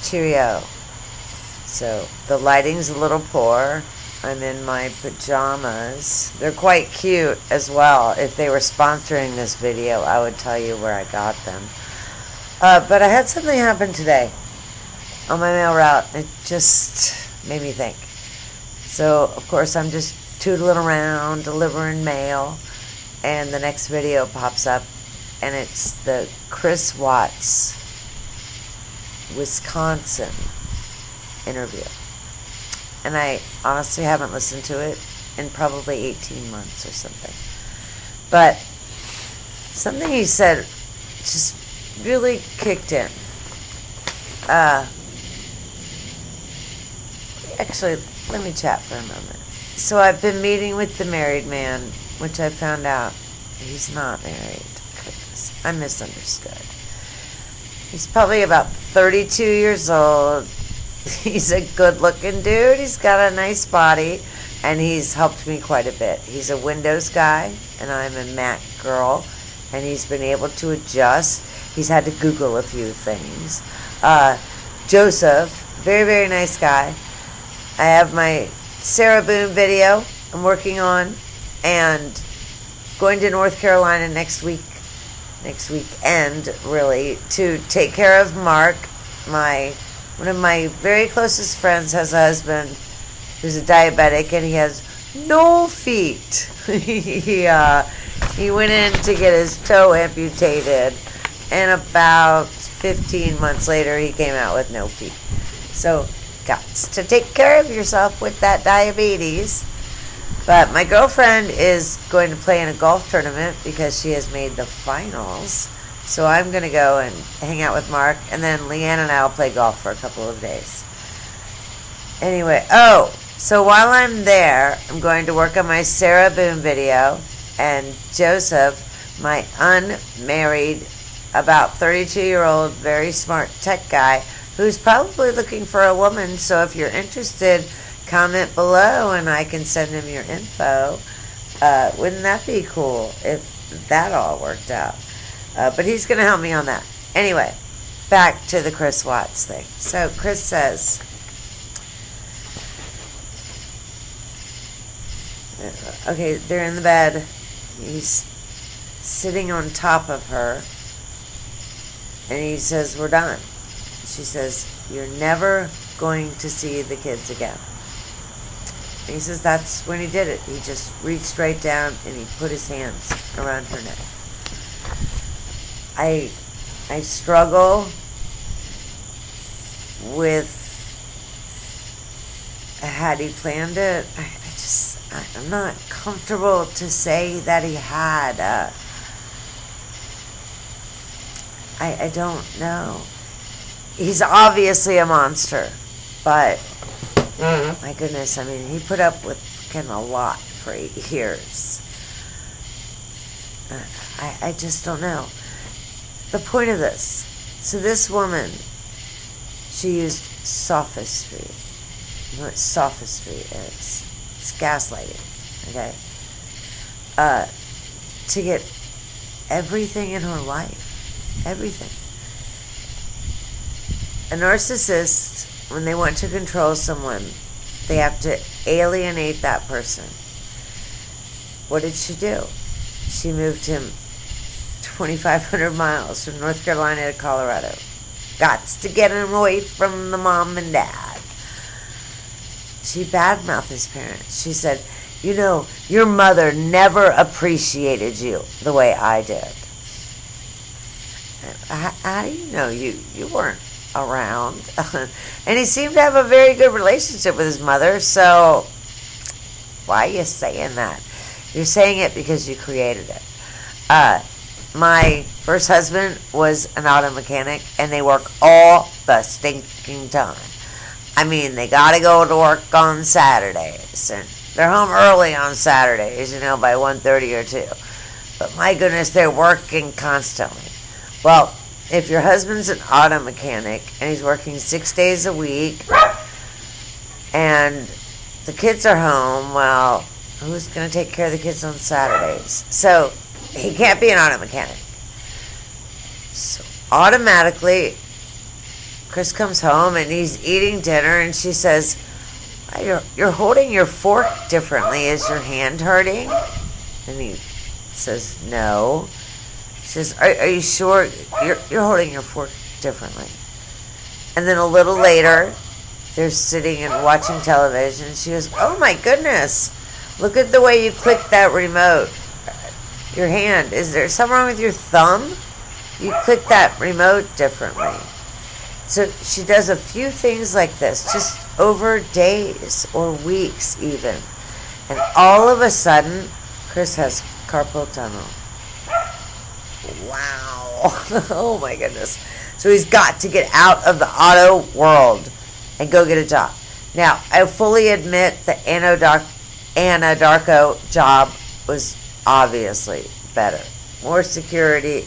Cheerio. So the lighting's a little poor. I'm in my pajamas. They're quite cute as well. If they were sponsoring this video, I would tell you where I got them. But I had something happen today on my mail route. It just made me think. So, of course, I'm just tootling around, delivering mail, and the next video pops up, and it's the Chris Watts, Wisconsin interview. And I honestly haven't listened to it in probably 18 months or something. But something he said just really kicked in. Actually, let me chat for a moment. So I've been meeting with the married man, which I found out he's not married. Goodness, I misunderstood. He's probably about 32 years old. He's a good-looking dude. He's got a nice body, and he's helped me quite a bit. He's a Windows guy, and I'm a Mac girl, and he's been able to adjust. He's had to Google a few things. Joseph, very, very nice guy. I have my Sarah Boone video I'm working on, and going to North Carolina next weekend, really, to take care of Mark. One of my very closest friends has a husband who's a diabetic, and he has no feet. He went in to get his toe amputated, and about 15 months later, he came out with no feet. So, got to take care of yourself with that diabetes. But my girlfriend is going to play in a golf tournament because she has made the finals. So I'm going to go and hang out with Mark, and then Leanne and I will play golf for a couple of days. Anyway, so while I'm there, I'm going to work on my Sarah Boone video, and Joseph, my unmarried, about 32-year-old, very smart tech guy, who's probably looking for a woman. So if you're interested, comment below, and I can send him your info. Wouldn't that be cool if that all worked out? But he's going to help me on that. Anyway, back to the Chris Watts thing. So Chris says, okay, they're in the bed. He's sitting on top of her. And he says, we're done. She says, you're never going to see the kids again. And he says that's when he did it. He just reached right down and he put his hands around her neck. I struggle with had he planned it. I'm not comfortable to say that he had. I don't know. He's obviously a monster, but my goodness, I mean, he put up with fucking a lot for 8 years. I just don't know. The point of this, so this woman, she used sophistry. You know what sophistry is? It's gaslighting, okay? To get everything in her life. Everything. A narcissist, when they want to control someone, they have to alienate that person. What did she do? She moved him 2,500 miles from North Carolina to Colorado. Gots to get him away from the mom and dad. She badmouthed his parents. She said, you know, your mother never appreciated you the way I did. How do you know? You weren't around. And he seemed to have a very good relationship with his mother, so why are you saying that? You're saying it because you created it. My first husband was an auto mechanic, and they work all the stinking time. I mean, they gotta go to work on Saturdays, and they're home early on Saturdays, you know, by 1:30 or 2. But my goodness, they're working constantly. Well, if your husband's an auto mechanic, and he's working 6 days a week, and the kids are home, well, who's going to take care of the kids on Saturdays? So he can't be an auto mechanic. So automatically, Chris comes home and he's eating dinner, and she says, you're holding your fork differently. Is your hand hurting? And he says, no. She says, are you sure? You're holding your fork differently. And then a little later, they're sitting and watching television. She goes, oh my goodness, look at the way you click that remote. Your hand, is there something wrong with your thumb? You click that remote differently. So she does a few things like this, just over days or weeks even. And all of a sudden, Chris has carpal tunnel. Wow. Oh my goodness. So he's got to get out of the auto world and go get a job. Now, I fully admit the Anadarko job was obviously better. More security,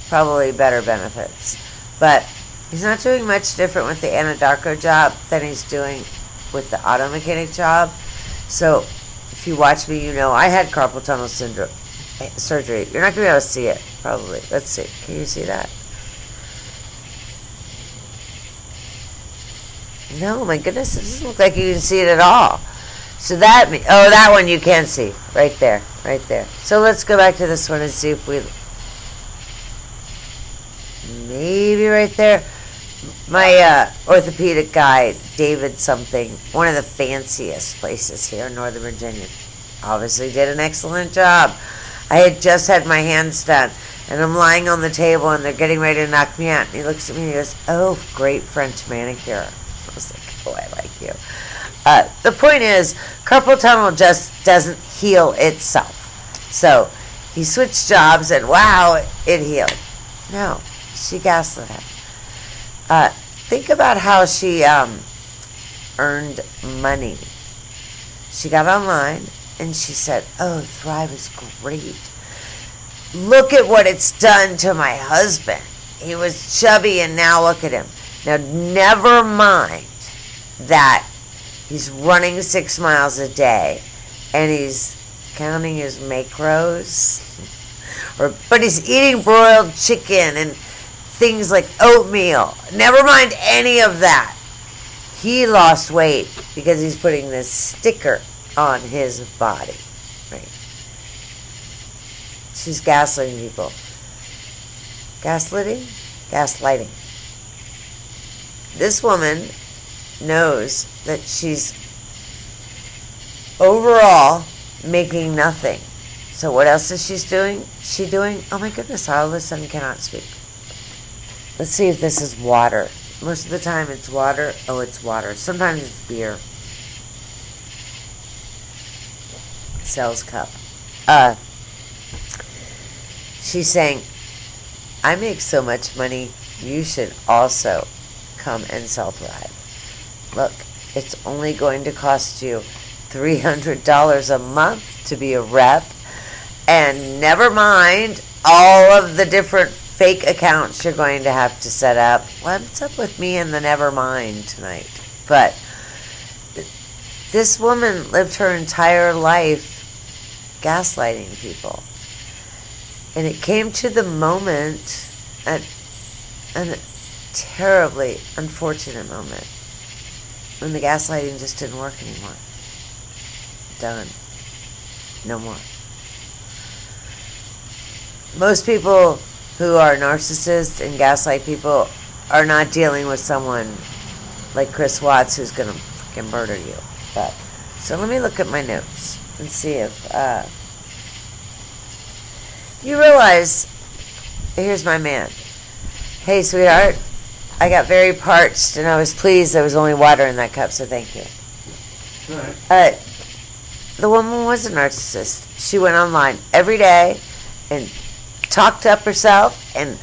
probably better benefits. But he's not doing much different with the Anadarko job than he's doing with the auto mechanic job. So if you watch me, you know I had carpal tunnel syndrome surgery. You're not going to be able to see it, probably. Let's see. Can you see that? No, my goodness, it doesn't look like you can see it at all. So that one you can see. Right there. So let's go back to this one and see if we... Maybe right there. My orthopedic guy, David something, one of the fanciest places here in Northern Virginia, obviously did an excellent job. I had just had my hands done, and I'm lying on the table, and they're getting ready to knock me out. And he looks at me and he goes, oh, great French manicure. I was like, oh, I like you. The point is, carpal tunnel just doesn't heal itself. So he switched jobs, and wow, it healed. No, she gaslit him. Think about how she earned money. She got online and she said, oh, Thrive is great. Look at what it's done to my husband. He was chubby and now look at him. Now, never mind that he's running 6 miles a day and he's counting his macros. But he's eating broiled chicken and things like oatmeal. Never mind any of that. He lost weight because he's putting this sticker on his body. Right? She's gaslighting people. Gaslighting. This woman knows that she's overall making nothing. So what else is she doing? Oh my goodness, I all of a sudden cannot speak. Let's see if this is water. Most of the time it's water. Oh, it's water. Sometimes it's beer. Sells cup. She's saying, I make so much money, you should also come and sell Thrive. Look, it's only going to cost you $300 a month to be a rep. And never mind all of the different fake accounts you're going to have to set up. What's up with me and the never mind tonight? But this woman lived her entire life gaslighting people. And it came to the moment, a terribly unfortunate moment, when the gaslighting just didn't work anymore. Done. No more. Most people who are narcissists and gaslight people are not dealing with someone like Chris Watts who's going to fucking murder you. But so let me look at my notes and see if you realize. Here's my man. Hey, sweetheart, I got very parched and I was pleased there was only water in that cup, so thank you. All right. The woman was a narcissist. She went online every day and talked up herself and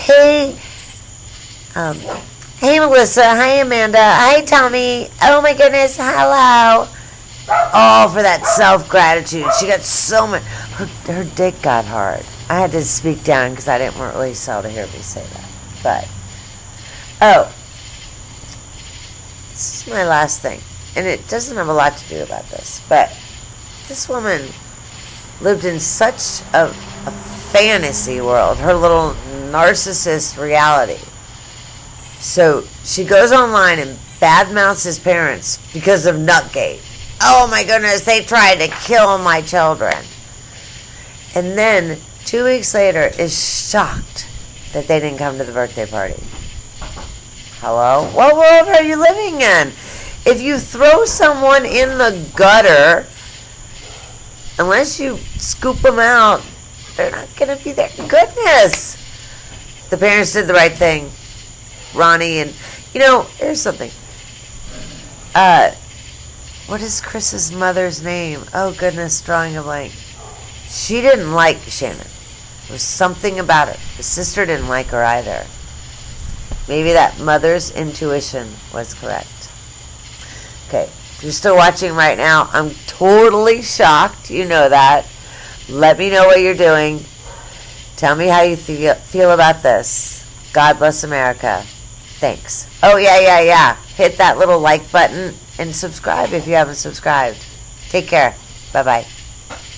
hey Melissa, hi Amanda, hi Tommy, oh my goodness, hello, all for that self-gratitude. She got so much, her dick got hard. I had to speak down because I didn't really sell to hear me say that. But this is my last thing, and it doesn't have a lot to do about this, but this woman lived in such a fantasy world, her little narcissist reality, So she goes online and badmouths his parents because of Nutgate. Oh my goodness, they tried to kill my children. And then 2 weeks later is shocked that they didn't come to the birthday party. Hello? What world are you living in? If you throw someone in the gutter, unless you scoop them out, they're not going to be there. Goodness! The parents did the right thing. Ronnie and, here's something. What is Chris's mother's name? Oh goodness, drawing a blank. She didn't like Shannon. There was something about it. The sister didn't like her either. Maybe that mother's intuition was correct. Okay, if you're still watching right now, I'm totally shocked. You know that. Let me know what you're doing. Tell me how you feel about this. God bless America. Thanks. Oh, yeah. Hit that little like button and subscribe if you haven't subscribed. Take care. Bye-bye.